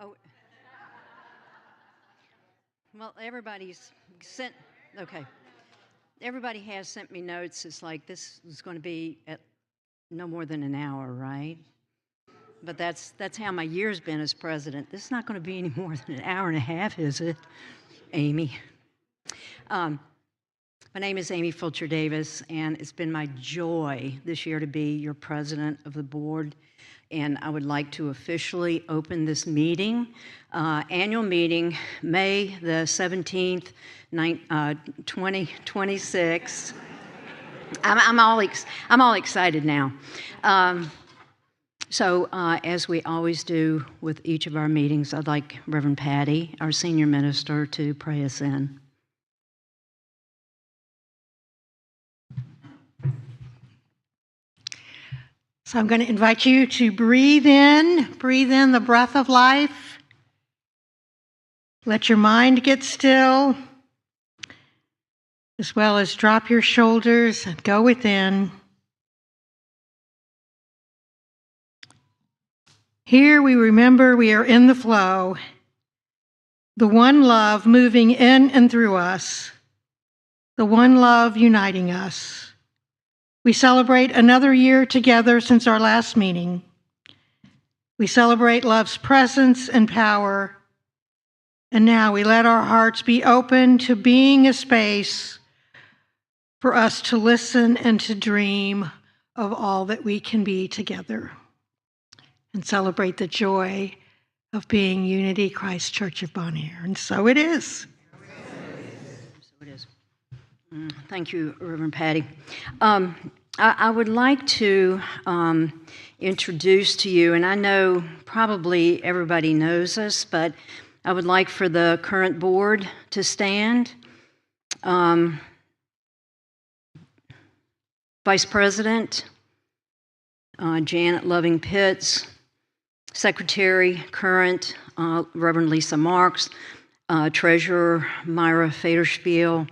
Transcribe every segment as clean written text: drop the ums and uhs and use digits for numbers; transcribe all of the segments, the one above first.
Oh, well, everybody's sent, okay. Everybody has sent me notes. It's like this is going to be at no more than an hour, right? But that's how my year's been as president. This is not going to be any more than an hour and a half, is it, Amy? Um, my name is Amy Fulcher Davis, and it's been my joy this year to be your president of the board. And I would like to officially open this meeting, annual meeting, May the 17th, 2026. I'm all excited now. So as we always do with each of our meetings, I'd like Reverend Patty, our senior minister, to pray us in. So I'm going to invite you to breathe in the breath of life. Let your mind get still, as well as drop your shoulders and go within. Here we remember we are in the flow, the one love moving in and through us, the one love uniting us. We celebrate another year together since our last meeting. We celebrate love's presence and power. And now we let our hearts be open to being a space for us to listen and to dream of all that we can be together and celebrate the joy of being Unity Christ Church of Bon Air. And so it is. So it is. Thank you, Reverend Patty. I would like to introduce to you, and I know probably everybody knows us, but I would like for the current board to stand. Vice President Janet Loving Pitts, Secretary current Reverend Lisa Marks, Treasurer Myra Faderspiel,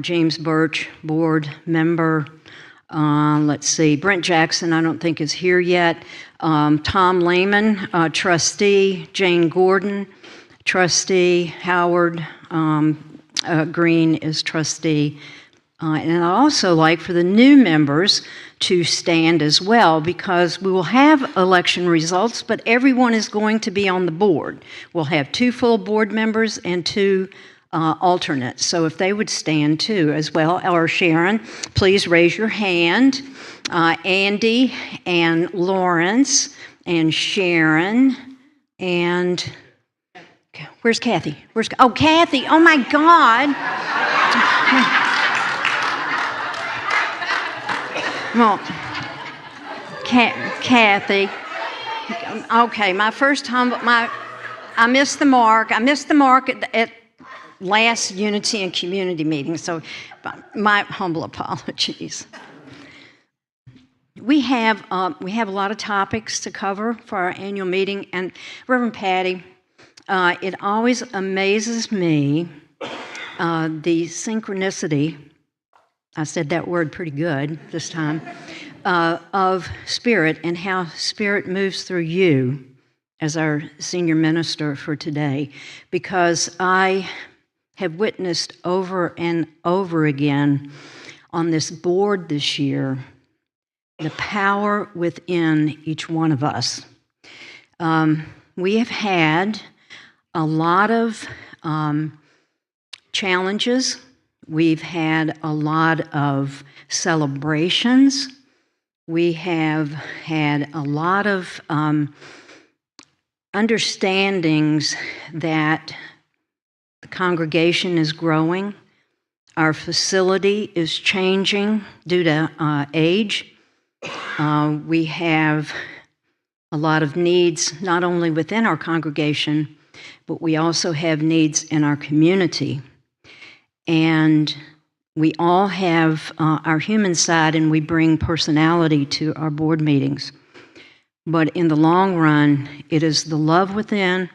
James Birch, board member. Let's see, Brent Jackson, I don't think is here yet. Tom Lehman, trustee. Jane Gordon, trustee. Howard Green is trustee. And I'd also like for the new members to stand as well, because we will have election results, but everyone is going to be on the board. We'll have 2 full board members and 2 alternates. So if they would stand too as well, or Sharon, please raise your hand. Andy and Lawrence and Sharon and where's Kathy? Oh, Kathy! Oh my God! Well, Kathy. Okay, I missed the mark. I missed the mark at last Unity and Community meeting, so my humble apologies. We have a lot of topics to cover for our annual meeting, and Reverend Patty, it always amazes me the synchronicity. I said that word pretty good this time, of Spirit and how Spirit moves through you as our senior minister for today, because I have witnessed over and over again on this board this year the power within each one of us. We have had a lot of challenges. We've had a lot of celebrations. We have had a lot of understandings that the congregation is growing. Our facility is changing due to age. We have a lot of needs, not only within our congregation, but we also have needs in our community. And we all have our human side, and we bring personality to our board meetings. But in the long run, it is the love within,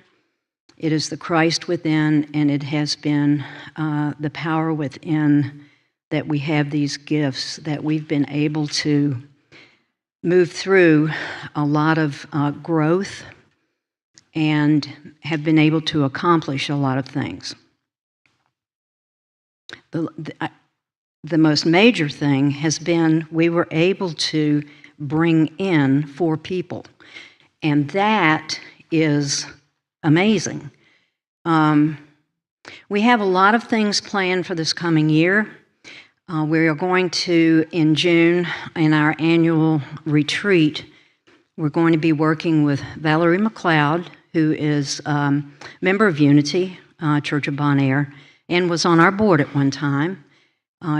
it is the Christ within, and it has been the power within that we have these gifts, that we've been able to move through a lot of growth and have been able to accomplish a lot of things. The most major thing has been we were able to bring in 4 people, and that is amazing. We have a lot of things planned for this coming year. We are going to, in June, in our annual retreat, we're going to be working with Valerie McLeod, who is a member of Unity Church of Bon Air and was on our board at one time.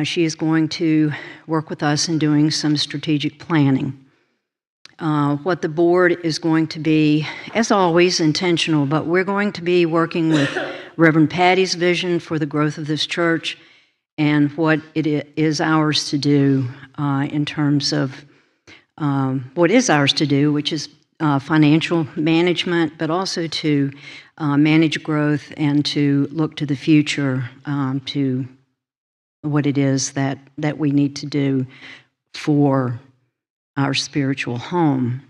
She is going to work with us in doing some strategic planning. What the board is going to be, as always, intentional, but we're going to be working with Reverend Patty's vision for the growth of this church and what it is ours to do in terms of what is ours to do, which is financial management, but also to manage growth and to look to the future to what it is that we need to do for our spiritual home.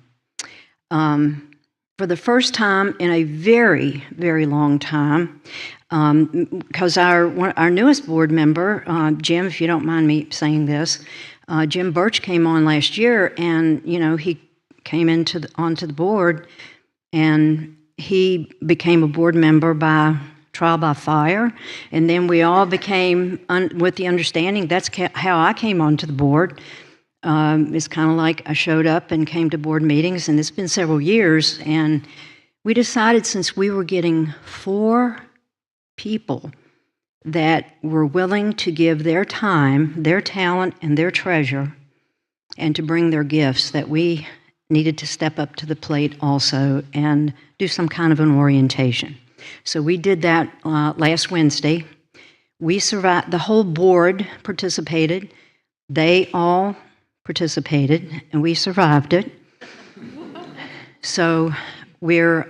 For the first time in a very, very long time, because our newest board member, Jim, if you don't mind me saying this, Jim Birch came on last year, and he came onto the board, and he became a board member by trial by fire, and then we all became with the understanding that's how I came onto the board. It's kind of like I showed up and came to board meetings, and it's been several years, and we decided since we were getting 4 people that were willing to give their time, their talent, and their treasure, and to bring their gifts, that we needed to step up to the plate also and do some kind of an orientation. So we did that last Wednesday. We survived. The whole board participated. They all participated, and we survived it. So we're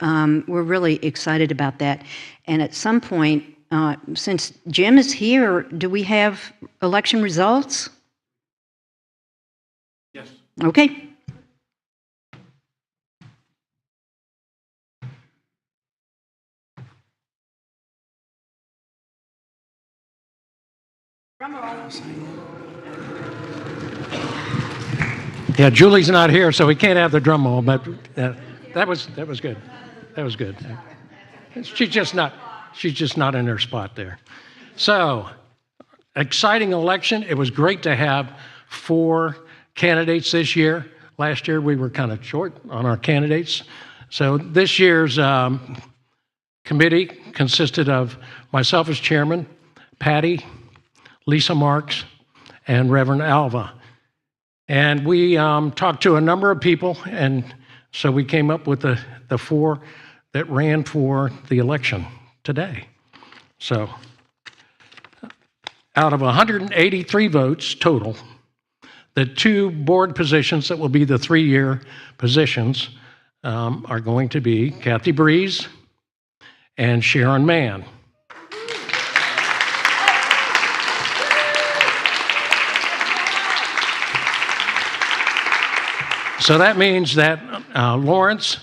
really excited about that. And at some point, since Jim is here, do we have election results? Yes. Okay. Yeah, Julie's not here, so we can't have the drum roll, but that was good. That was good. She's just not in her spot there. So, exciting election. It was great to have 4 candidates this year. Last year we were kind of short on our candidates. So this year's committee consisted of myself as chairman, Patty, Lisa Marks, and Reverend Alva. And we talked to a number of people, and so we came up with the 4 that ran for the election today. So out of 183 votes total, the 2 board positions that will be the 3-year positions are going to be Kathy Breeze and Sharon Mann. So that means that Lawrence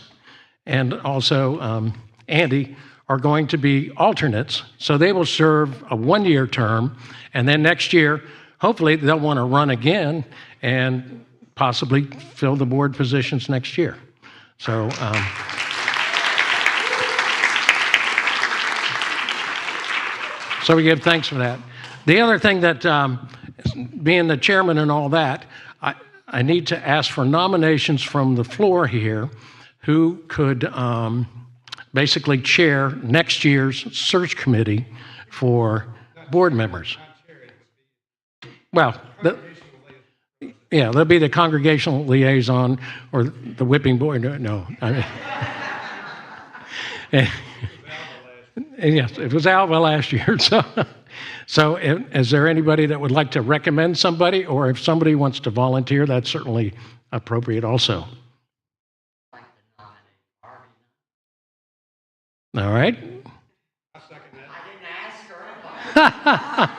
and also Andy are going to be alternates. So they will serve a 1-year term, and then next year, hopefully they'll want to run again and possibly fill the board positions next year. So so we give thanks for that. The other thing that, being the chairman and all that, I need to ask for nominations from the floor here who could basically chair next year's search committee for board members. Well, there'll be the congregational liaison or the whipping boy. No. Yes, it was Alva last year. So is there anybody that would like to recommend somebody, or if somebody wants to volunteer, that's certainly appropriate also. All right. I second that. I didn't ask her.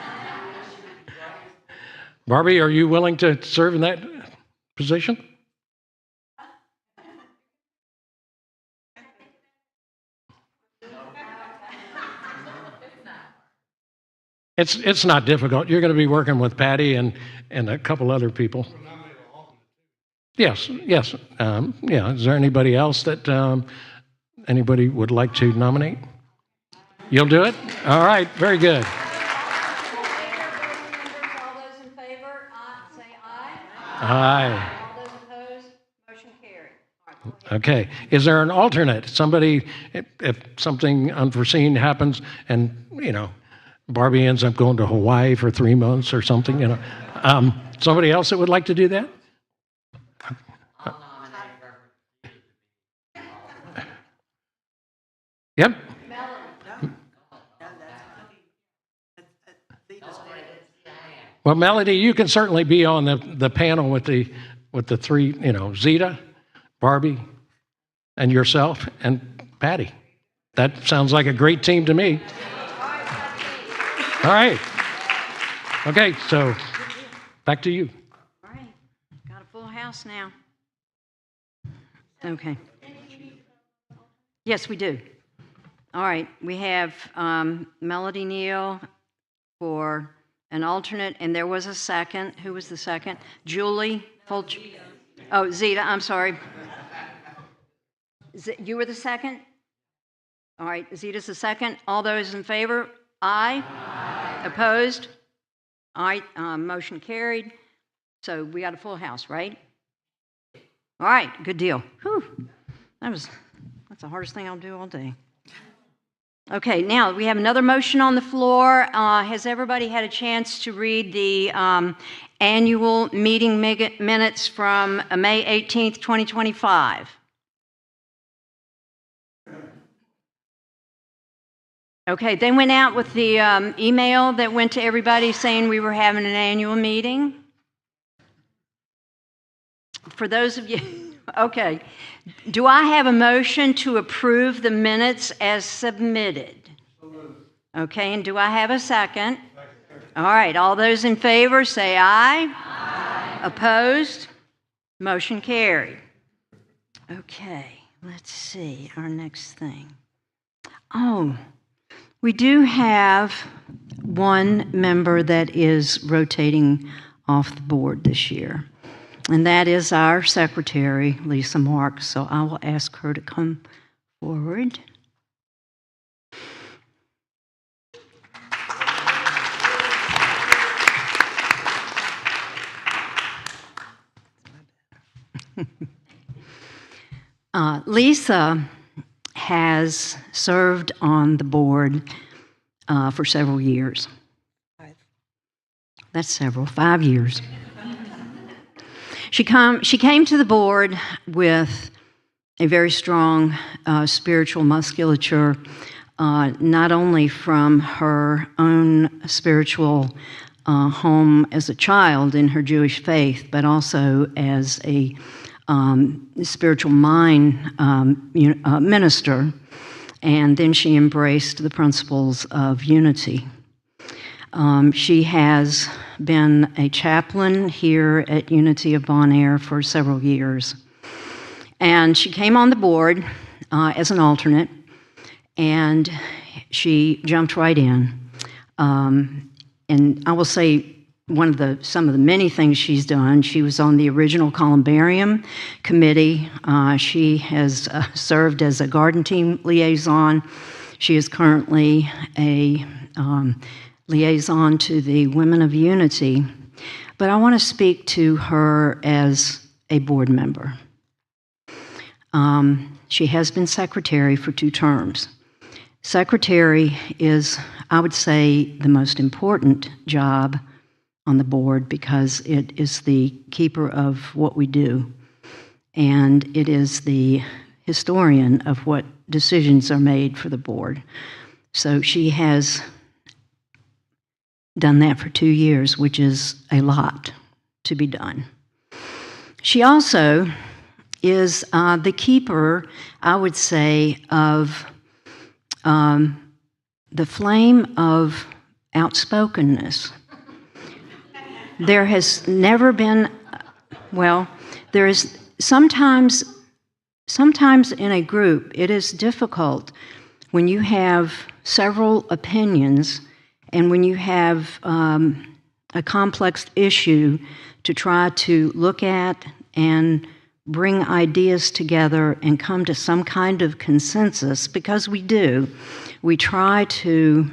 Barbie, are you willing to serve in that position? It's not difficult. You're going to be working with Patty and a couple other people. Yes, yes. Yeah. Is there anybody else that anybody would like to nominate? You'll do it? All right. Very good. All those in favor, say aye. Aye. All those opposed, motion carried. Okay. Is there an alternate? Somebody, if something unforeseen happens and, Barbie ends up going to Hawaii for 3 months or something, somebody else that would like to do that? Yep. Well, Melody, you can certainly be on the panel with the three, Zeta, Barbie, and yourself, and Patty. That sounds like a great team to me. All right. Okay, so back to you. All right, got a full house now. Okay. Yes, we do. All right, we have Melody Neal for an alternate, and there was a second. Who was the second? Julie Fulcher. Oh, Zeta, I'm sorry. You were the second? All right, Zeta's the second. All those in favor? Aye. Aye. Opposed? All right, motion carried. So we got a full house, right? All right, good deal. Whew. That's the hardest thing I'll do all day. Okay, now we have another motion on the floor. Has everybody had a chance to read the annual meeting minutes from May 18th, 2025? Okay, they went out with the email that went to everybody saying we were having an annual meeting. For those of you, okay. Do I have a motion to approve the minutes as submitted? Okay, and do I have a second? All right, all those in favor say aye. Aye. Opposed? Motion carried. Okay, let's see our next thing. Oh, we do have one member that is rotating off the board this year. And that is our secretary, Lisa Marks. So I will ask her to come forward. Lisa has served on the board for several years. That's several, 5 years. She came to the board with a very strong spiritual musculature, not only from her own spiritual home as a child in her Jewish faith, but also as a spiritual mind minister. And then she embraced the principles of unity. She has been a chaplain here at Unity of Bon Air for several years. And she came on the board as an alternate, and she jumped right in. And I will say some of the many things she's done. She was on the original Columbarium committee. She has served as a garden team liaison. She is currently a liaison to the Women of Unity, but I want to speak to her as a board member. She has been secretary for 2 terms. Secretary is, I would say, the most important job on the board because it is the keeper of what we do, and it is the historian of what decisions are made for the board. So she has done that for 2 years, which is a lot to be done. She also is the keeper, I would say, of the flame of outspokenness. There has never been, there is sometimes in a group, it is difficult when you have several opinions And when you have a complex issue to try to look at and bring ideas together and come to some kind of consensus, because we do, we try to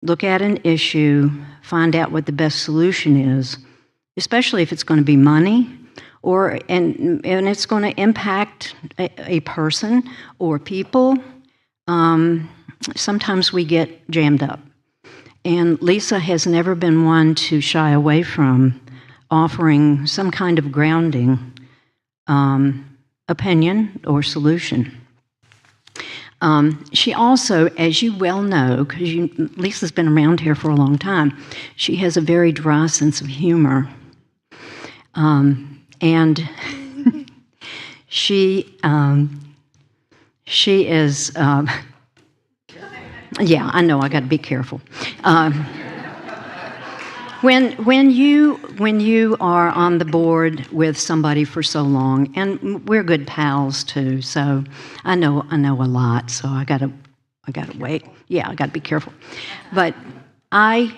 look at an issue, find out what the best solution is, especially if it's going to be money and it's going to impact a person or people. Sometimes we get jammed up. And Lisa has never been one to shy away from offering some kind of grounding opinion or solution. She also, as you well know, because Lisa's been around here for a long time, she has a very dry sense of humor. And she is, yeah, I know, I got to be careful. When you are on the board with somebody for so long, and we're good pals too, so I know a lot, so I gotta wait. Yeah, I gotta be careful. But I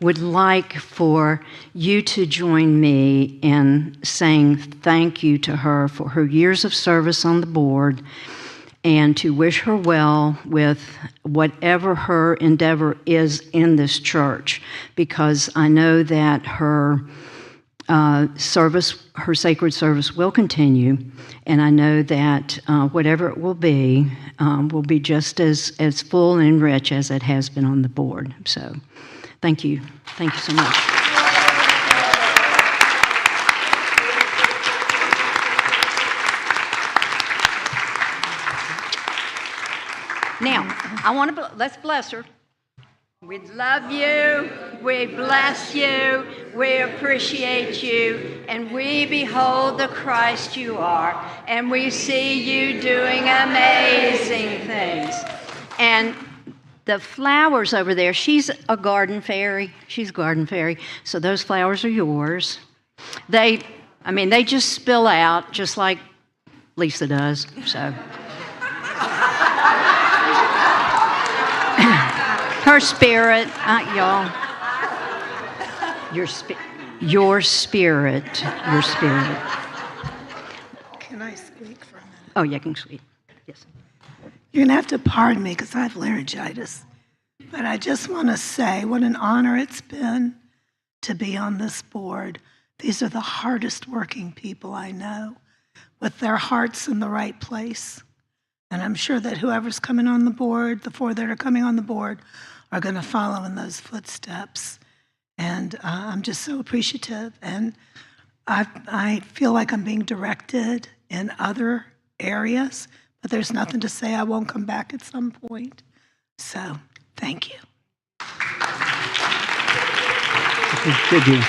would like for you to join me in saying thank you to her for her years of service on the board, and to wish her well with whatever her endeavor is in this church, because I know that her service, her sacred service, will continue, and I know that whatever it will be just as full and rich as it has been on the board. So, thank you so much. Now, let's bless her. We love you, we bless you, we appreciate you, and we behold the Christ you are, and we see you doing amazing things. And the flowers over there, she's a garden fairy. She's a garden fairy, so those flowers are yours. They just spill out, just like Lisa does, so... Her spirit, y'all. Your spirit. Can I squeak for a minute? Oh, yeah, can squeak. Yes. You're going to have to pardon me because I have laryngitis. But I just want to say what an honor it's been to be on this board. These are the hardest working people I know, with their hearts in the right place. And I'm sure that whoever's coming on the board, the four that are coming on the board, are going to follow in those footsteps. And I'm just so appreciative. And I feel like I'm being directed in other areas, but there's nothing to say I won't come back at some point. So, thank you. Good deal.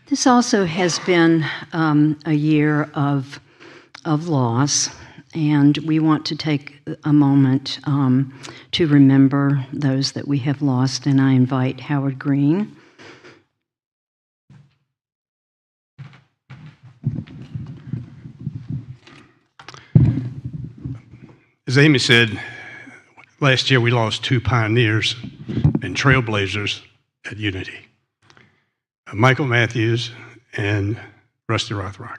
This also has been a year of loss, and we want to take a moment to remember those that we have lost, and I invite Howard Green. As Amy said, last year we lost two pioneers and trailblazers at Unity. Michael Matthews and Rusty Rothrock.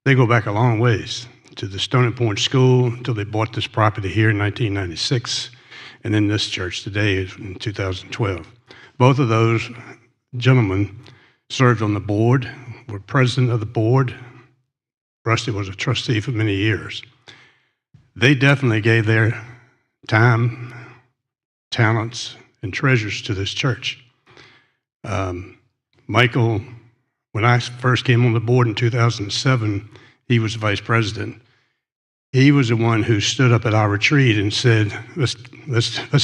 They go back a long ways to the Stony Point School until they bought this property here in 1996, and then this church today in 2012. Both of those gentlemen served on the board, were president of the board. Rusty was a trustee for many years. They definitely gave their time, talents, and treasures to this church. Michael, when I first came on the board in 2007, he was vice president. He was the one who stood up at our retreat and said, let's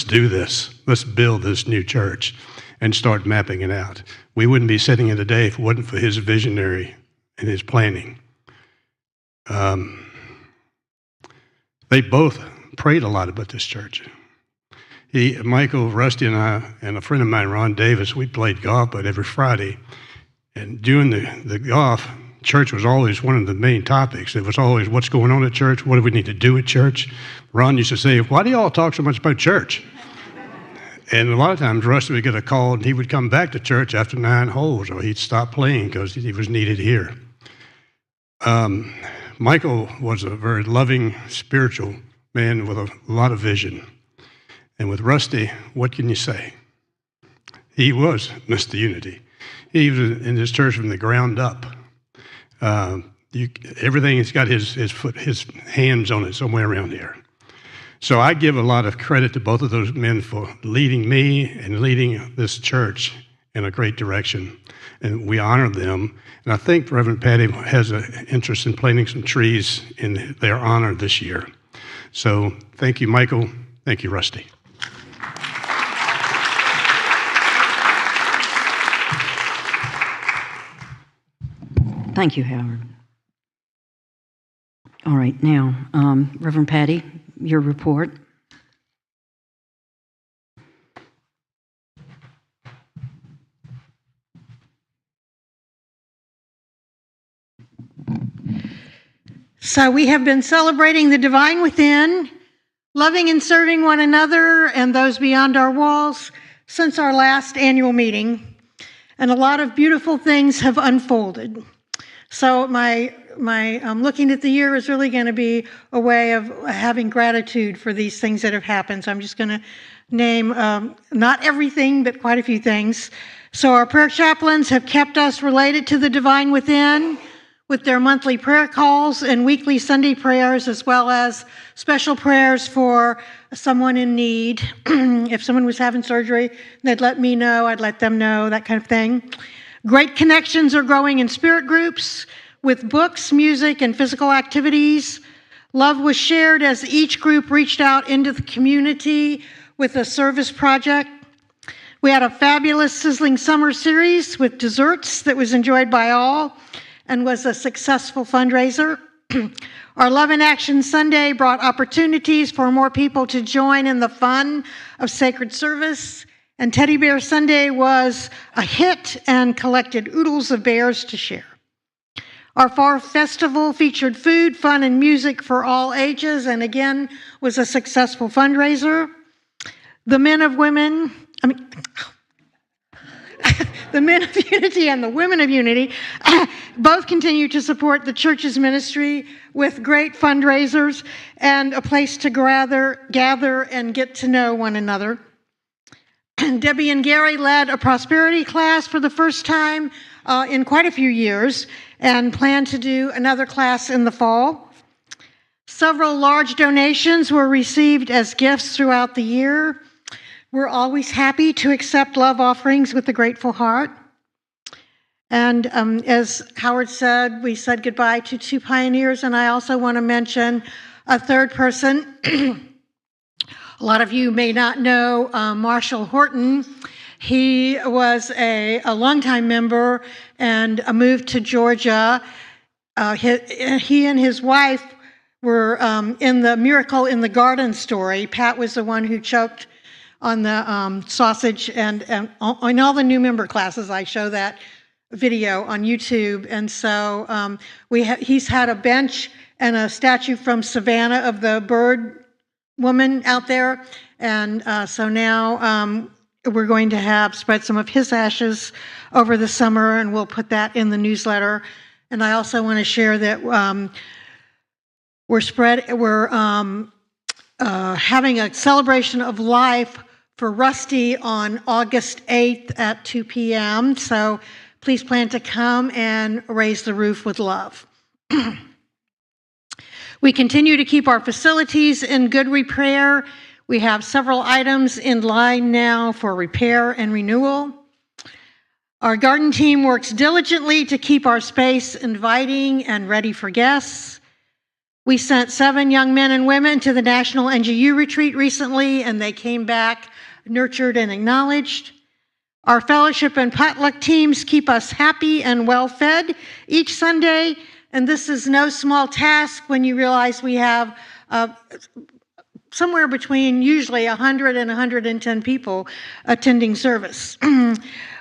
do this. Let's build this new church and start mapping it out. We wouldn't be sitting here today if it wasn't for his visionary and his planning. They both prayed a lot about this church. Michael, Rusty, and I, and a friend of mine, Ron Davis, we played golf, but every Friday. And during the golf, church was always one of the main topics. It was always what's going on at church, what do we need to do at church. Ron used to say, why do y'all talk so much about church? And a lot of times Rusty would get a call and he would come back to church after 9 holes, or he'd stop playing because he was needed here. Michael was a very loving, spiritual man with a lot of vision. And with Rusty, what can you say? He was Mr. Unity. He was in his church from the ground up. Everything has got his hands on it somewhere around here. So I give a lot of credit to both of those men for leading me and leading this church in a great direction. And we honor them. And I think Reverend Patty has an interest in planting some trees in their honor this year. So thank you, Michael. Thank you, Rusty. Thank you, Howard. All right, now, Reverend Patty, your report. So we have been celebrating the divine within, loving and serving one another and those beyond our walls since our last annual meeting, and a lot of beautiful things have unfolded. So my looking at the year is really going to be a way of having gratitude for these things that have happened. So I'm just going to name not everything, but quite a few things. So our prayer chaplains have kept us related to the divine within with their monthly prayer calls and weekly Sunday prayers, as well as special prayers for someone in need. If someone was having surgery, they'd let me know, I'd let them know, that kind of thing. Great connections are growing in spirit groups with books, music, and physical activities. Love was shared as each group reached out into the community with a service project. We had a fabulous sizzling summer series with desserts that was enjoyed by all and was a successful fundraiser. Our Love in Action Sunday brought opportunities for more people to join in the fun of sacred service. And Teddy Bear Sunday was a hit and collected oodles of bears to share. Our Fall Festival featured food, fun, and music for all ages, and again, was a successful fundraiser. The men of Unity and the women of Unity both continue to support the church's ministry with great fundraisers and a place to gather and get to know one another. Debbie and Gary led a prosperity class for the first time in quite a few years and plan to do another class in the fall. Several large donations were received as gifts throughout the year. We're always happy to accept love offerings with a grateful heart. And as Howard said, we said goodbye to 2 pioneers, and I also want to mention a third person. A lot of you may not know Marshall Horton. He was a longtime member and moved to Georgia. He and his wife were in the Miracle in the Garden story. Pat was the one who choked on the sausage, and on all the new member classes, I show that video on YouTube. And so he's had a bench and a statue from Savannah of the bird woman out there, and so now we're going to spread some of his ashes over the summer, and we'll put that in the newsletter. And I also want to share that we're having a celebration of life for Rusty on August 8th at 2 p.m. So please plan to come and raise the roof with love. We continue to keep our facilities in good repair. We have several items in line now for repair and renewal. Our garden team works diligently to keep our space inviting and ready for guests. We sent 7 young men and women to the National NGU retreat recently, and they came back nurtured and acknowledged. Our fellowship and potluck teams keep us happy and well-fed each Sunday, and this is no small task when you realize we have somewhere between usually 100 and 110 people attending service.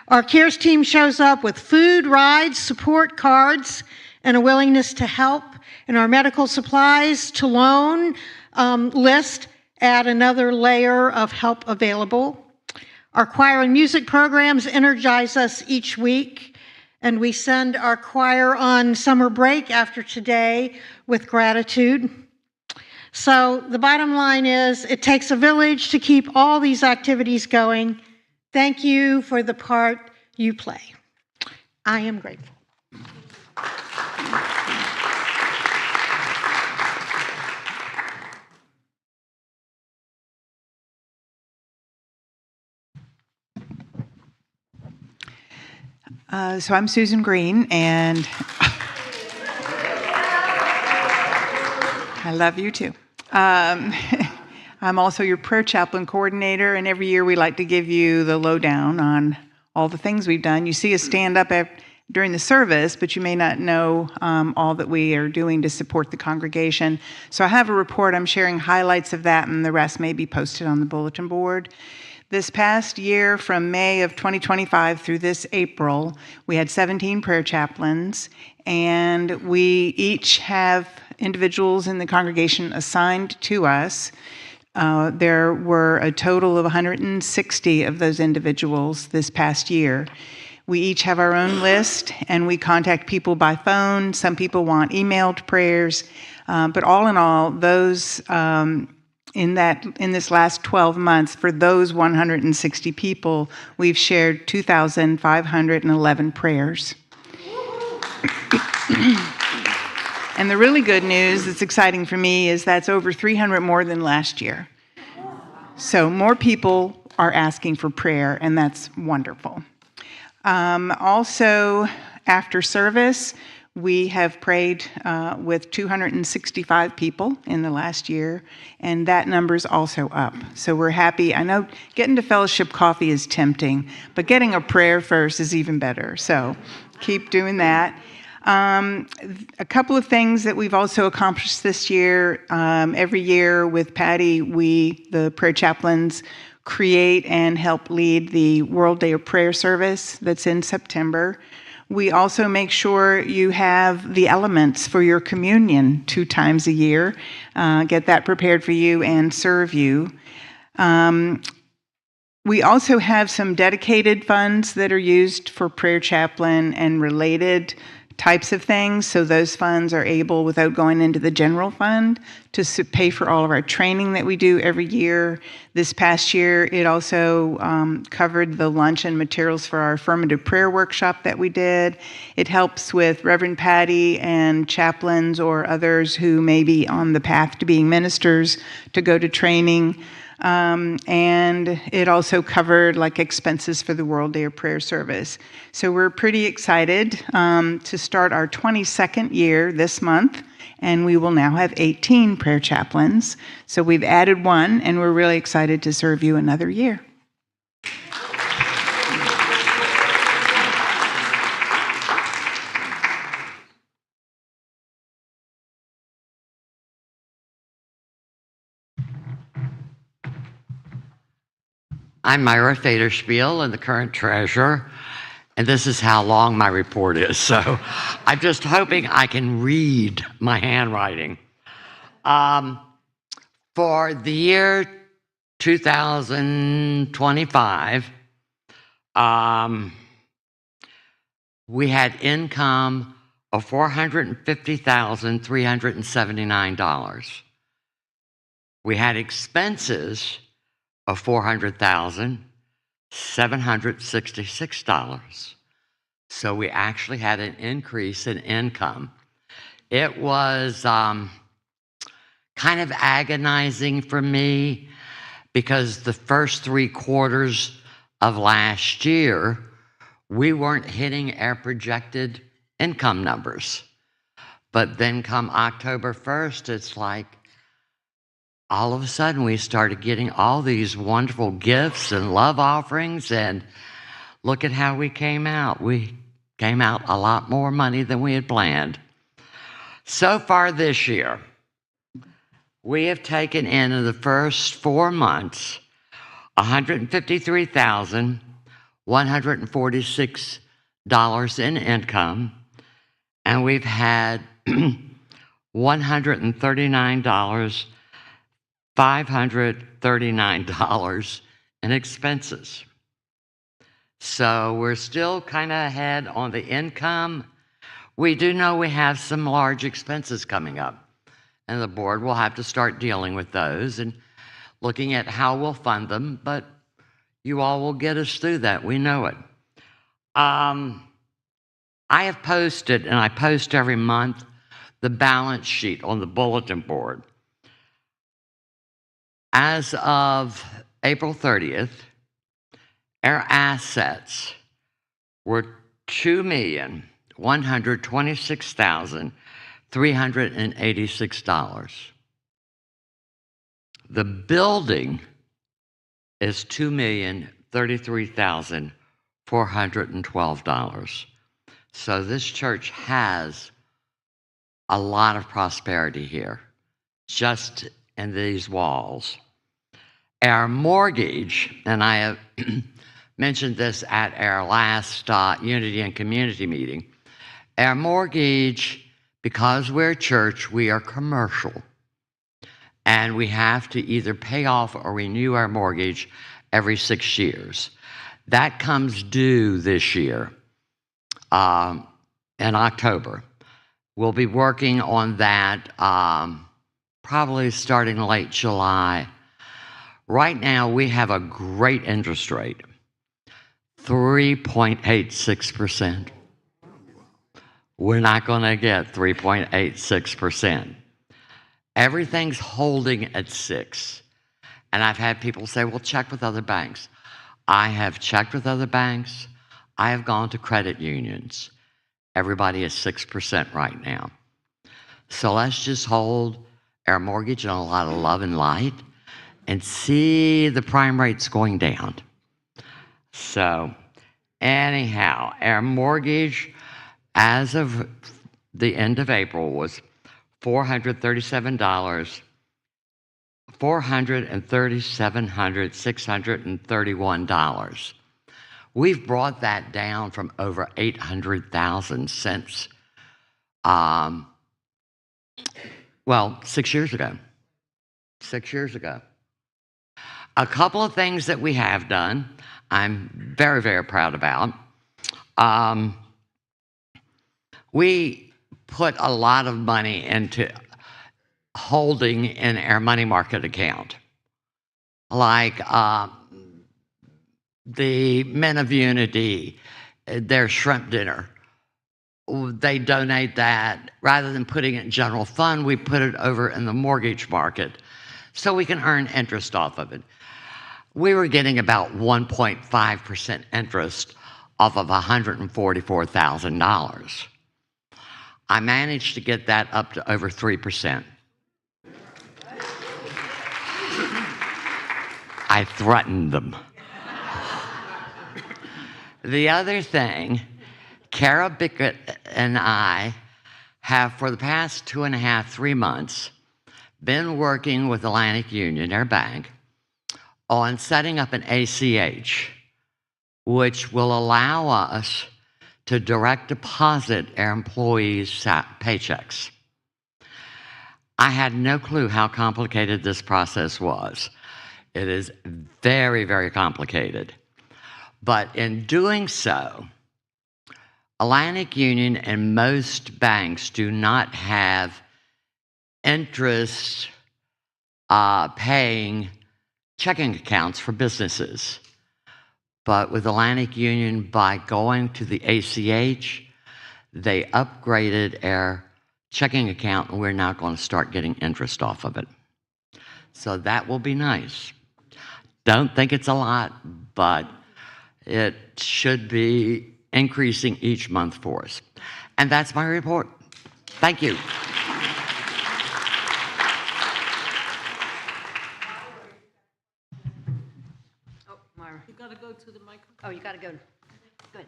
Our CARES team shows up with food, rides, support cards, and a willingness to help. And our medical supplies to loan list add another layer of help available. Our choir and music programs energize us each week, and we send our choir on summer break after today with gratitude. So the bottom line is, it takes a village to keep all these activities going. Thank you for the part you play. I am grateful. So I'm Susan Green, and I love you too. I'm also your prayer chaplain coordinator, and every year we like to give you the lowdown on all the things we've done. You see us stand up during the service, but you may not know all that we are doing to support the congregation. So I have a report. I'm sharing highlights of that, and the rest may be posted on the bulletin board. This past year, from May of 2025 through this April, we had 17 prayer chaplains, and we each have individuals in the congregation assigned to us. There were a total of 160 of those individuals this past year. We each have our own list, and we contact people by phone. Some people want emailed prayers, but all in all, those in this last 12 months, for those 160 people, we've shared 2,511 prayers. And the really good news that's exciting for me is that's over 300 more than last year. So more people are asking for prayer, and that's wonderful. Also, after service, we have prayed with 265 people in the last year, and that number is also up. So we're happy. I know getting to fellowship coffee is tempting, but getting a prayer first is even better. So keep doing that. A couple of things that we've also accomplished this year. Every year with Patty, we, the prayer chaplains, create and help lead the World Day of Prayer service that's in September. We also make sure you have the elements for your communion 2 times a year, get that prepared for you and serve you. We also have some dedicated funds that are used for prayer chaplain and related types of things. So those funds are able, without going into the general fund, to pay for all of our training that we do every year. This past year, it also covered the lunch and materials for our affirmative prayer workshop that we did. It helps with Reverend Patty and chaplains or others who may be on the path to being ministers to go to training. And it also covered like expenses for the World Day of Prayer service. So we're pretty excited to start our 22nd year this month, and we will now have 18 prayer chaplains. So we've added 1, and we're really excited to serve you another year. I'm Myra Faderspiel, and the current treasurer, and this is how long my report is. So I'm just hoping I can read my handwriting. For the year 2025, we had income of $450,379. We had expenses of $400,766. So we actually had an increase in income. It was kind of agonizing for me because the first 3 quarters of last year, we weren't hitting our projected income numbers. But then come October 1st, it's like, all of a sudden, we started getting all these wonderful gifts and love offerings, and look at how we came out. We came out a lot more money than we had planned. So far this year, we have taken in the first 4 months $153,146 in income, and we've had $139, $539 in expenses. So we're still kind of ahead on the income. We do know we have some large expenses coming up, and the board will have to start dealing with those and looking at how we'll fund them, but you all will get us through that. We know it. I have posted, and I post every month, the balance sheet on the bulletin board. As of April 30th, our assets were $2,126,386. The building is $2,033,412. So this church has a lot of prosperity here, just in these walls. Our mortgage, and I have mentioned this at our last Unity and Community meeting, our mortgage, because we're a church, we are commercial, and we have to either pay off or renew our mortgage every 6 years. That comes due this year in October. We'll be working on that probably starting late July. Right now, we have a great interest rate, 3.86%. We're not going to get 3.86%. Everything's holding at 6%. And I've had people say, well, check with other banks. I have checked with other banks. I have gone to credit unions. Everybody is 6% right now. So let's just hold our mortgage on a lot of love and light and see the prime rates going down. So anyhow, our mortgage as of the end of April was $437,631. We've brought that down from over $800,000 since, 6 years ago. 6 years ago. A couple of things that we have done, I'm very, very proud about. We put a lot of money into holding in our money market account, like the Men of Unity, their shrimp dinner. They donate that. Rather than putting it in general fund, we put it over in the mortgage market so we can earn interest off of it. We were getting about 1.5% interest off of $144,000. I managed to get that up to over 3%. I threatened them. The other thing, Kara Bickett and I have, for the past 2.5, 3 months, been working with Atlantic Union, our bank, on setting up an ACH, which will allow us to direct deposit our employees' paychecks. I had no clue how complicated this process was. It is very, very complicated. But in doing so, Atlantic Union and most banks do not have interest paying checking accounts for businesses. But with Atlantic Union, by going to the ACH, they upgraded our checking account, and we're now going to start getting interest off of it. So that will be nice. Don't think it's a lot, but it should be increasing each month for us. And that's my report. Thank you. Oh, Myra. You got to go to the microphone. Oh, you got to go. Good.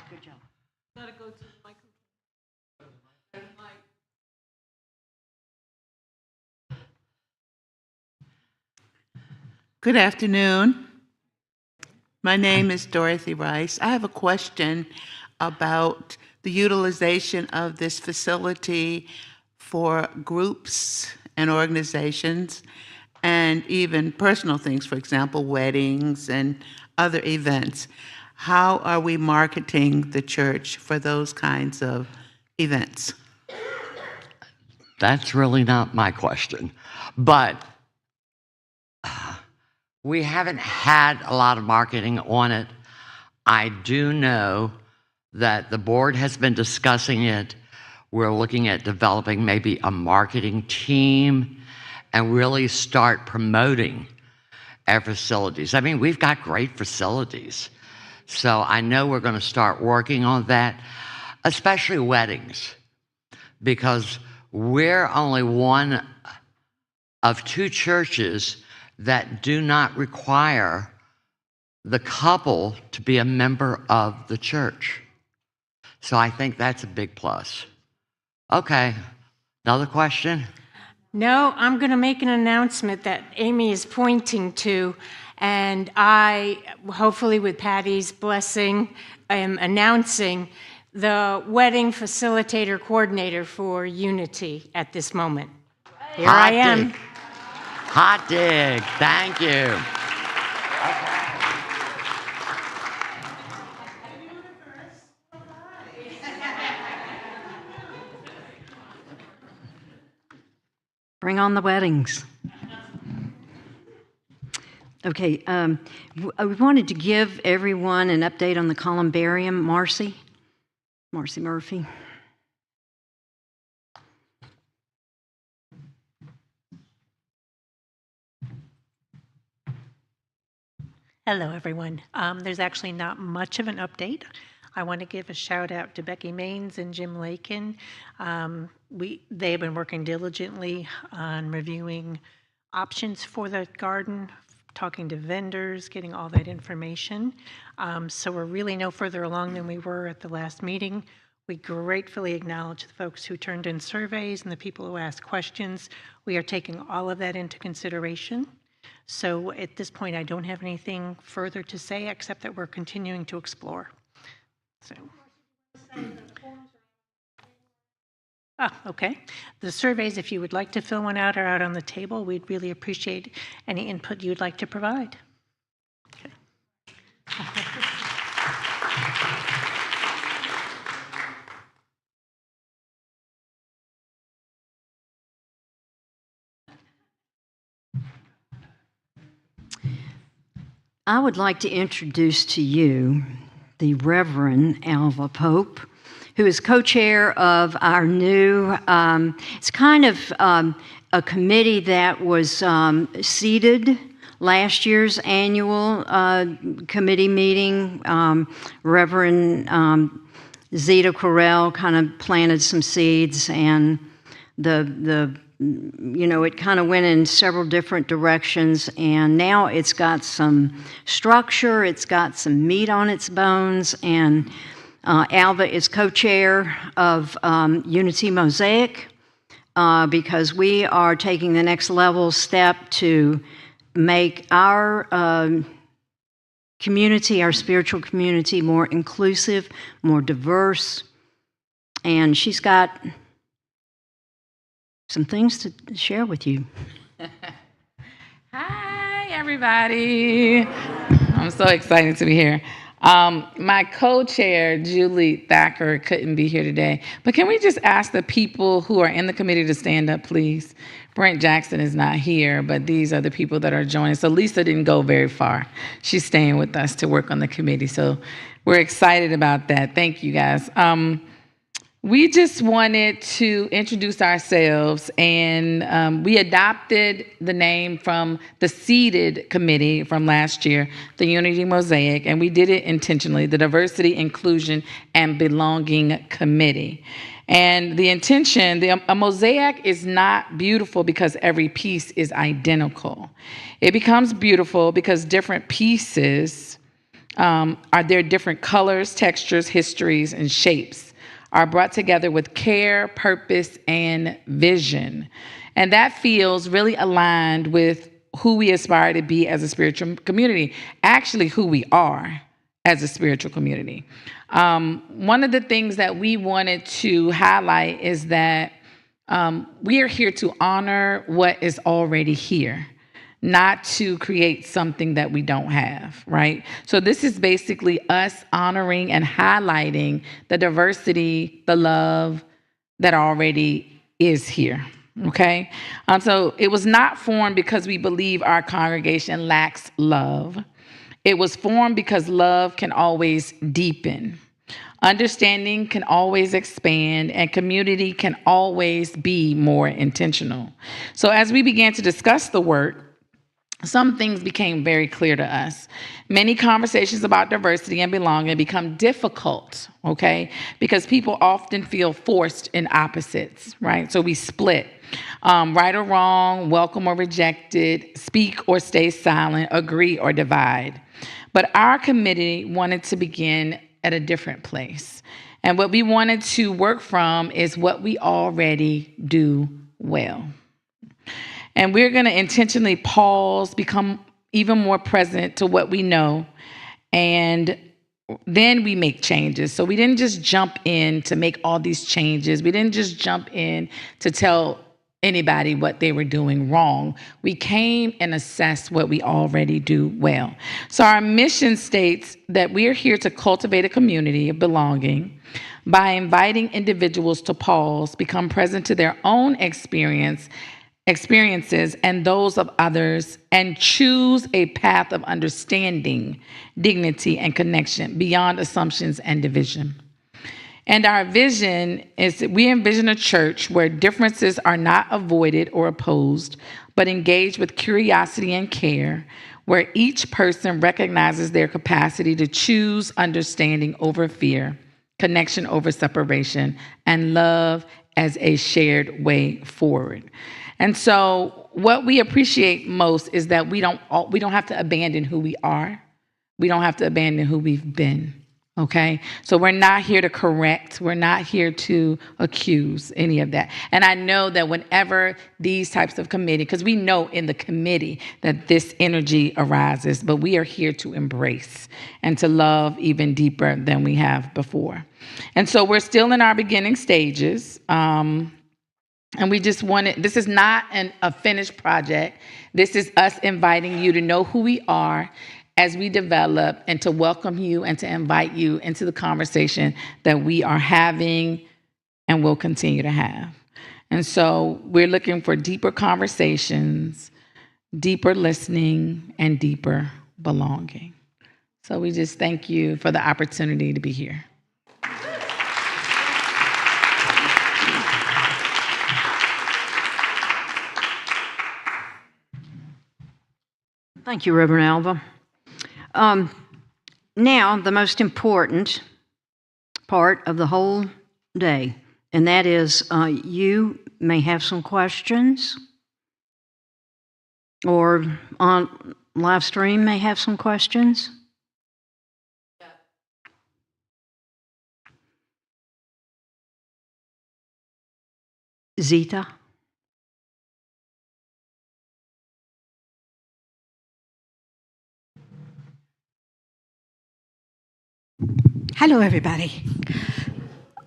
Good job. You got to go to the microphone. Good afternoon. My name is Dorothy Rice. I have a question about the utilization of this facility for groups and organizations and even personal things, for example, weddings and other events. How are we marketing the church for those kinds of events? That's really not my question. But we haven't had a lot of marketing on it. I do know that the board has been discussing it. We're looking at developing maybe a marketing team and really start promoting our facilities. I mean, we've got great facilities. So I know we're going to start working on that, especially weddings, because we're only one of 2 churches that do not require the couple to be a member of the church. So I think that's a big plus. Okay, another question? No, I'm going to make an announcement that Amy is pointing to, and I, hopefully with Patty's blessing, am announcing the wedding facilitator coordinator for Unity at this moment. Here I am. Dig. Hot dig. Thank you. Bring on the weddings. Okay, we wanted to give everyone an update on the columbarium. Marcy Murphy. Hello, everyone. There's actually not much of an update. I want to give a shout out to Becky Maines and Jim Lakin. They have been working diligently on reviewing options for the garden, talking to vendors, getting all that information. So we're really no further along than we were at the last meeting. We gratefully acknowledge the folks who turned in surveys and the people who asked questions. We are taking all of that into consideration. So at this point, I don't have anything further to say except that we're continuing to explore. So. Okay. The surveys, if you would like to fill one out, are out on the table. We'd really appreciate any input you'd like to provide. Okay. I would like to introduce to you the Reverend Alva Pope, who is co-chair of our new, it's kind of a committee that was seated last year's annual committee meeting. Reverend Zita Correll kind of planted some seeds, and it kind of went in several different directions, and now it's got some structure, it's got some meat on its bones, and Alva is co-chair of Unity Mosaic because we are taking the next level step to make our community, our spiritual community, more inclusive, more diverse, and she's got some things to share with you. Hi, everybody. I'm so excited to be here. My co-chair, Julie Thacker, couldn't be here today, but can we just ask the people who are in the committee to stand up, please? Brent Jackson is not here, but these are the people that are joining. So Lisa didn't go very far. She's staying with us to work on the committee, so we're excited about that. Thank you, guys. We just wanted to introduce ourselves, and we adopted the name from the seated committee from last year, the Unity Mosaic, and we did it intentionally, the Diversity, Inclusion, and Belonging Committee. And the intention, a mosaic is not beautiful because every piece is identical. It becomes beautiful because different pieces are there different colors, textures, histories, and shapes are brought together with care, purpose, and vision. And that feels really aligned with who we aspire to be as a spiritual community, actually who we are as a spiritual community. One of the things that we wanted to highlight is that we are here to honor what is already here, not to create something that we don't have, right? So this is basically us honoring and highlighting the diversity, the love that already is here, okay? So it was not formed because we believe our congregation lacks love. It was formed because love can always deepen. Understanding can always expand, and community can always be more intentional. So as we began to discuss the work, some things became very clear to us. Many conversations about diversity and belonging become difficult, okay? Because people often feel forced in opposites, right? So we split. Right or wrong, welcome or rejected, speak or stay silent, agree or divide. But our committee wanted to begin at a different place. And what we wanted to work from is what we already do well. And we're going to intentionally pause, become even more present to what we know, and then we make changes. So we didn't just jump in to make all these changes. We didn't just jump in to tell anybody what they were doing wrong. We came and assessed what we already do well. So our mission states that we're here to cultivate a community of belonging by inviting individuals to pause, become present to their own experiences and those of others, and choose a path of understanding, dignity, and connection beyond assumptions and division. And our vision is that we envision a church where differences are not avoided or opposed, but engaged with curiosity and care, where each person recognizes their capacity to choose understanding over fear, connection over separation, and love as a shared way forward. And so what we appreciate most is that we don't have to abandon who we are. We don't have to abandon who we've been, okay? So we're not here to correct. We're not here to accuse any of that. And I know that whenever these types of committee, because we know in the committee that this energy arises, but we are here to embrace and to love even deeper than we have before. And so we're still in our beginning stages. And we just wanted, this is not a finished project. This is us inviting you to know who we are as we develop, and to welcome you and to invite you into the conversation that we are having and will continue to have. And so we're looking for deeper conversations, deeper listening, and deeper belonging. So we just thank you for the opportunity to be here. Thank you, Reverend Alva. Now, the most important part of the whole day, and that is you may have some questions, or on live stream may have some questions. Zita? Hello, everybody.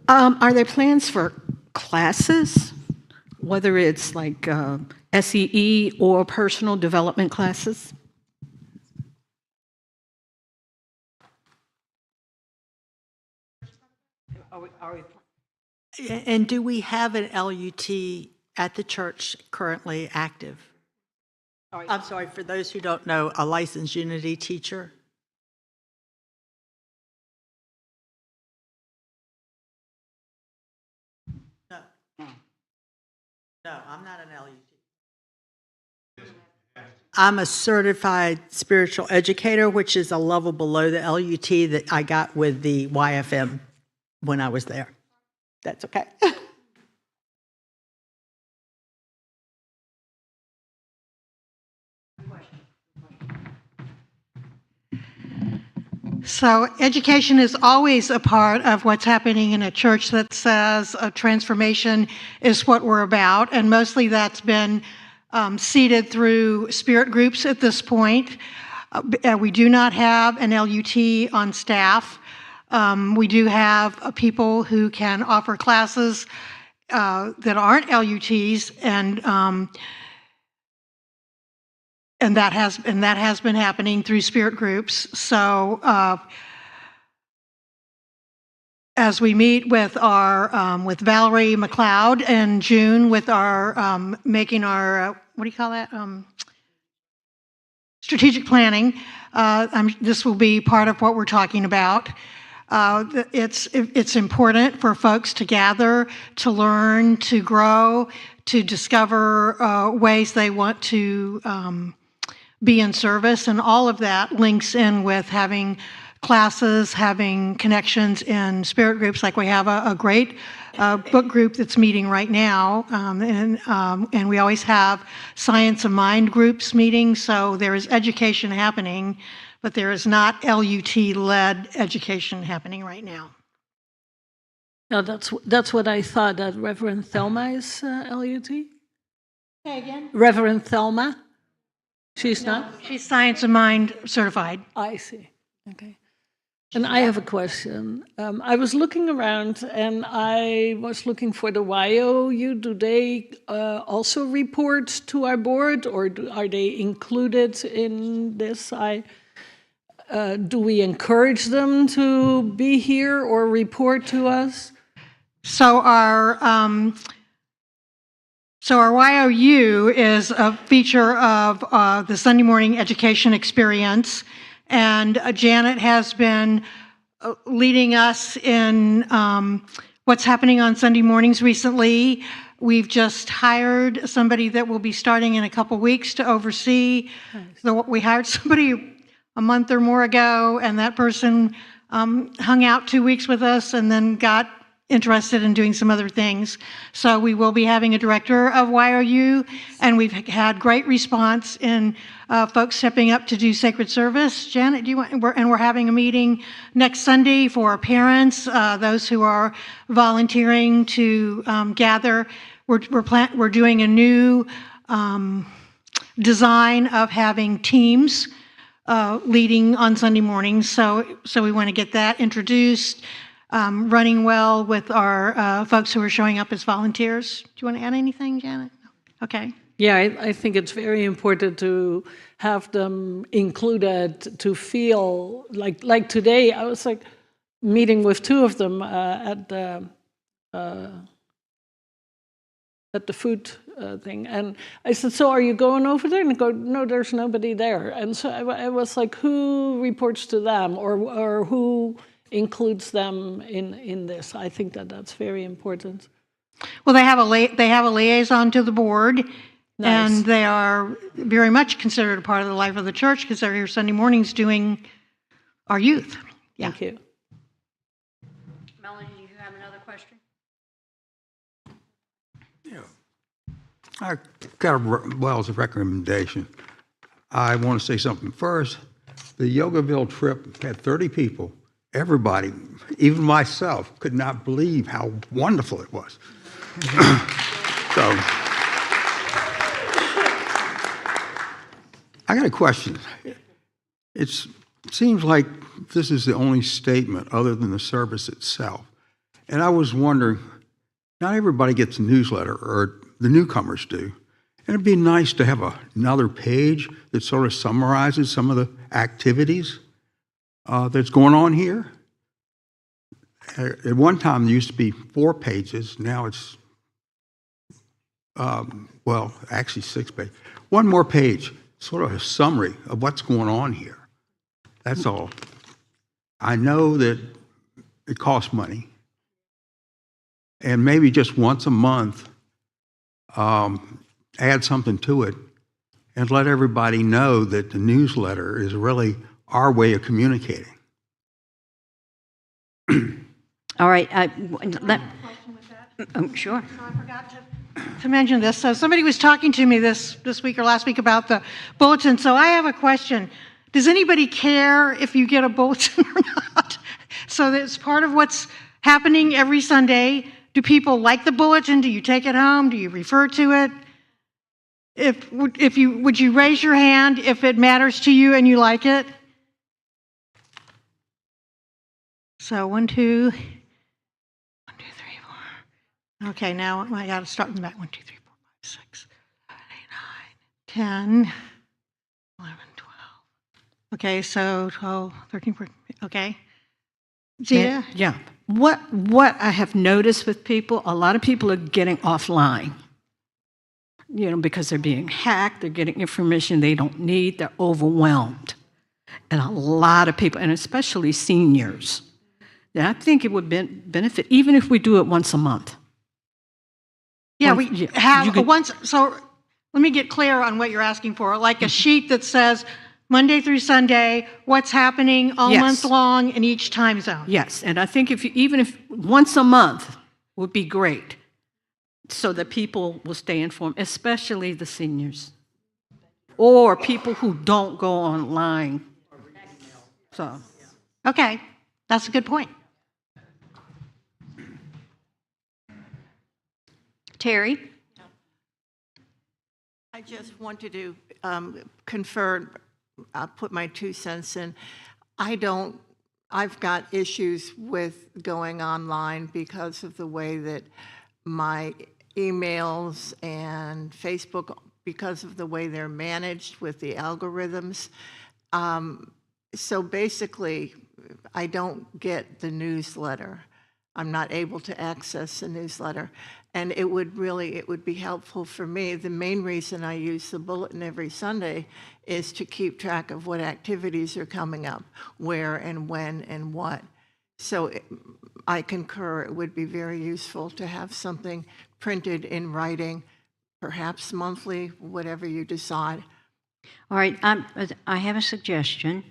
Are there plans for classes, whether it's like SEE or personal development classes? And do we have an LUT at the church currently active? I'm sorry, for those who don't know, a licensed Unity teacher? No, I'm not an LUT. I'm a certified spiritual educator, which is a level below the LUT that I got with the YFM when I was there. That's okay. So education is always a part of what's happening in a church that says a transformation is what we're about, and mostly that's been seeded through spirit groups at this point. We do not have an LUT on staff. We do have people who can offer classes that aren't LUTs, and that has been happening through spirit groups. So as we meet with our with Valerie McLeod in June with our making our what do you call that? Strategic planning. This will be part of what we're talking about. It's important for folks to gather, to learn, to grow, to discover ways they want to be in service, and all of that links in with having classes, having connections in spirit groups. Like we have a great book group that's meeting right now, and we always have Science of Mind groups meeting, so there is education happening, but there is not LUT-led education happening right now. No, that's what I thought, that Reverend Thelma is LUT? Say again? Reverend Thelma? She's not? She's Science of Mind certified. I see. Okay. And I have a question. I was looking around and I was looking for the YOU. Do they also report to our board, or are they included in this? Do we encourage them to be here or report to us? So our YOU is a feature of the Sunday morning education experience. And Janet has been leading us in what's happening on Sunday mornings recently. We've just hired somebody that will be starting in a couple weeks to oversee. Nice. We hired somebody a month or more ago, and that person hung out 2 weeks with us and then got interested in doing some other things. So we will be having a director of YOU, and we've had great response in folks stepping up to do sacred service. Janet, do you want? And we're having a meeting next Sunday for parents, those who are volunteering to gather. We're doing a new design of having teams leading on Sunday mornings. So we want to get that introduced. Running well with our folks who are showing up as volunteers. Do you want to add anything, Janet? Okay. Yeah, I think it's very important to have them included, to feel like today. I was like meeting with two of them at the food thing, and I said, "So are you going over there?" And they go, "No, there's nobody there." And so I was like, "Who reports to them, or who includes them in this?" I think that's very important. Well, they have a liaison to the board. Nice. And they are very much considered a part of the life of the church because they're here Sunday mornings doing our youth. Yeah. Thank you. Melanie, do you have another question? Yeah. I got as a recommendation. I want to say something first. The Yogaville trip had 30 people. Everybody, even myself, could not believe how wonderful it was. So, I got a question. It seems like this is the only statement other than the service itself. And I was wondering, not everybody gets a newsletter, or the newcomers do. And it'd be nice to have another page that sort of summarizes some of the activities that's going on here. At one time, there used to be 4 pages. Now it's, actually 6 pages. One more page, sort of a summary of what's going on here. That's all. I know that it costs money. And maybe just once a month, add something to it and let everybody know that the newsletter is really our way of communicating. All right. Sure. So I forgot to mention this. So somebody was talking to me this week or last week about the bulletin. So I have a question. Does anybody care if you get a bulletin or not? So that's part of what's happening every Sunday. Do people like the bulletin? Do you take it home? Do you refer to it? would you raise your hand if it matters to you and you like it? So 1, 2, 1, 2, 3, 4. Okay, now I got to start in the back. 1, 2, 3, 4, 5, 6, 7, 8, 9, 10, 11, 12. Okay, so 12, 13, 14. Okay. Zita? Yeah. What I have noticed with people, a lot of people are getting offline. Because they're being hacked, they're getting information they don't need, they're overwhelmed. And a lot of people, and especially seniors. And I think it would benefit, even if we do it once a month. Yeah, we have once. So let me get clear on what you're asking for. Like a sheet that says Monday through Sunday, what's happening all month long in each time zone. Yes, and I think even if once a month would be great, so that people will stay informed, especially the seniors or people who don't go online. So, okay, that's a good point. Terry? I just wanted to confer, put my 2 cents in. I've got issues with going online because of the way that my emails and Facebook, because of the way they're managed with the algorithms. So basically, I don't get the newsletter. I'm not able to access the newsletter. And it would be helpful for me. The main reason I use the bulletin every Sunday is to keep track of what activities are coming up, where and when and what. So I concur, it would be very useful to have something printed in writing, perhaps monthly, whatever you decide. All right, I have a suggestion.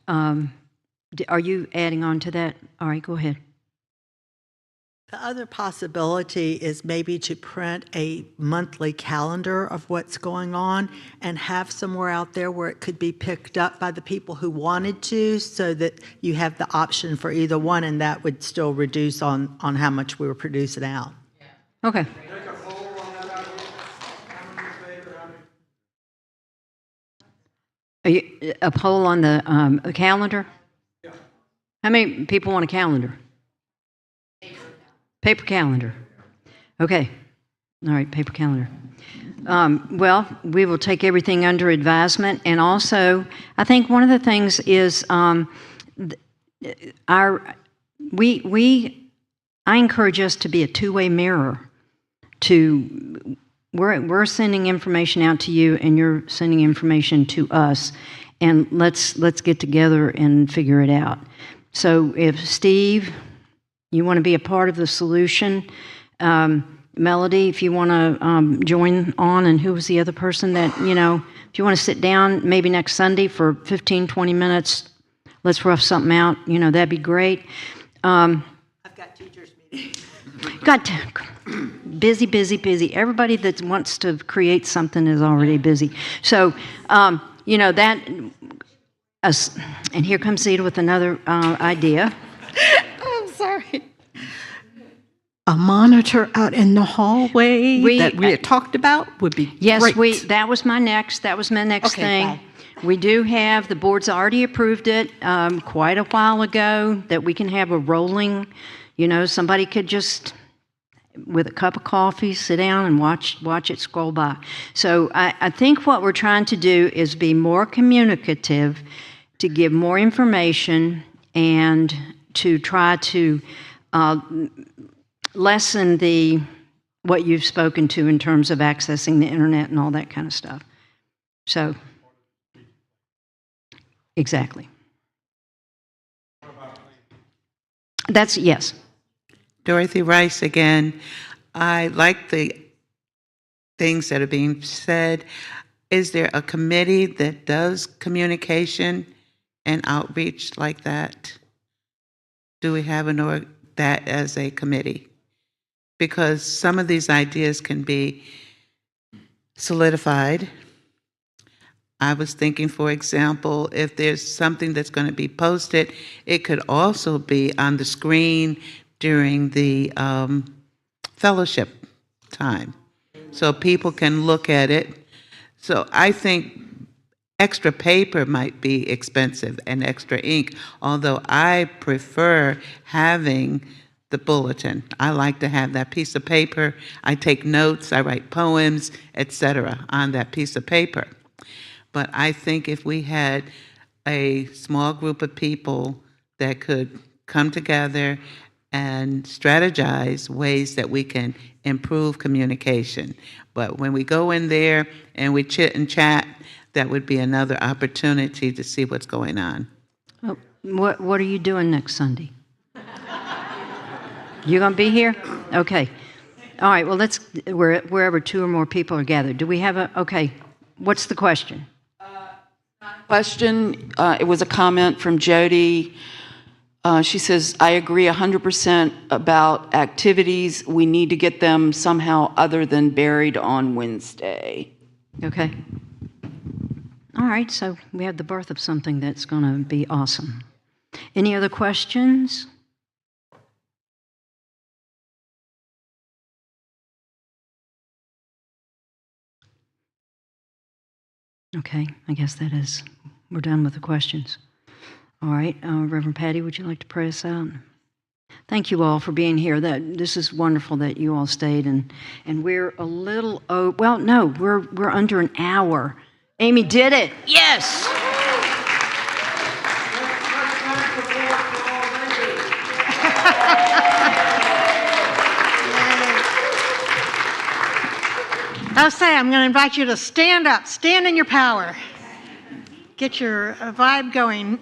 Are you adding on to that? All right, go ahead. The other possibility is maybe to print a monthly calendar of what's going on and have somewhere out there where it could be picked up by the people who wanted to, so that you have the option for either one, and that would still reduce on how much we were producing out. Okay. A poll on the calendar? Yeah. How many people want a calendar? Paper calendar. Okay. All right, paper calendar. Well, we will take everything under advisement. And also, I think one of the things is I encourage us to be a two-way mirror. We're sending information out to you, and you're sending information to us, and let's get together and figure it out. So if Steve, you want to be a part of the solution, Melody, if you want to join on, and who was the other person that, if you want to sit down maybe next Sunday for 15, 20 minutes, let's rough something out, that'd be great. I've got teachers meetings. Busy. Everybody that wants to create something is already busy. So, that, and here comes Zita with another idea. I'm sorry. A monitor out in the hallway that we had talked about would be great. That was my next thing. Bye. We do have, the board's already approved it quite a while ago, that we can have a rolling, somebody could just, with a cup of coffee, sit down and watch it scroll by. So I think what we're trying to do is be more communicative, to give more information, and to try to lessen what you've spoken to in terms of accessing the internet and all that kind of stuff. So, exactly. That's, yes. Dorothy Rice again. I like the things that are being said. Is there a committee that does communication and outreach like that? Do we have that as a committee? Because some of these ideas can be solidified. I was thinking, for example, if there's something that's going to be posted, it could also be on the screen during the fellowship time. So people can look at it So I think extra paper might be expensive and extra ink, although I prefer having the bulletin. I like to have that piece of paper. I take notes, I write poems, etc. on that piece of paper. But I think if we had a small group of people that could come together and strategize ways that we can improve communication. But when we go in there and we chit and chat, that would be another opportunity to see what's going on. Oh, what are you doing next Sunday? You gonna be here? Okay. All right. Well, let's wherever two or more people are gathered. Do we have a? Okay. What's the question? Question. It was a comment from Jody. She says, I agree 100% about activities. We need to get them somehow other than buried on Wednesday. Okay. All right, so we have the birth of something that's going to be awesome. Any other questions? Okay, I guess we're done with the questions. All right, Reverend Patty, would you like to pray us out? Thank you all for being here. This is wonderful that you all stayed, and we're a little we're under an hour. Amy did it. Yes. I'll say, I'm going to invite you to stand up, stand in your power, get your vibe going.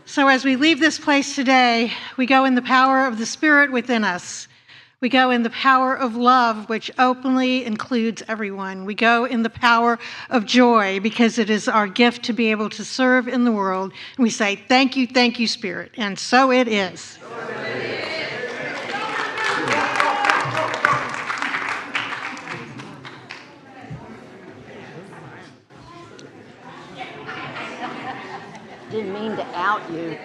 So as we leave this place today, we go in the power of the Spirit within us. We go in the power of love, which openly includes everyone. We go in the power of joy, because it is our gift to be able to serve in the world. And we say, thank you, Spirit. And so it is. Didn't mean to out you.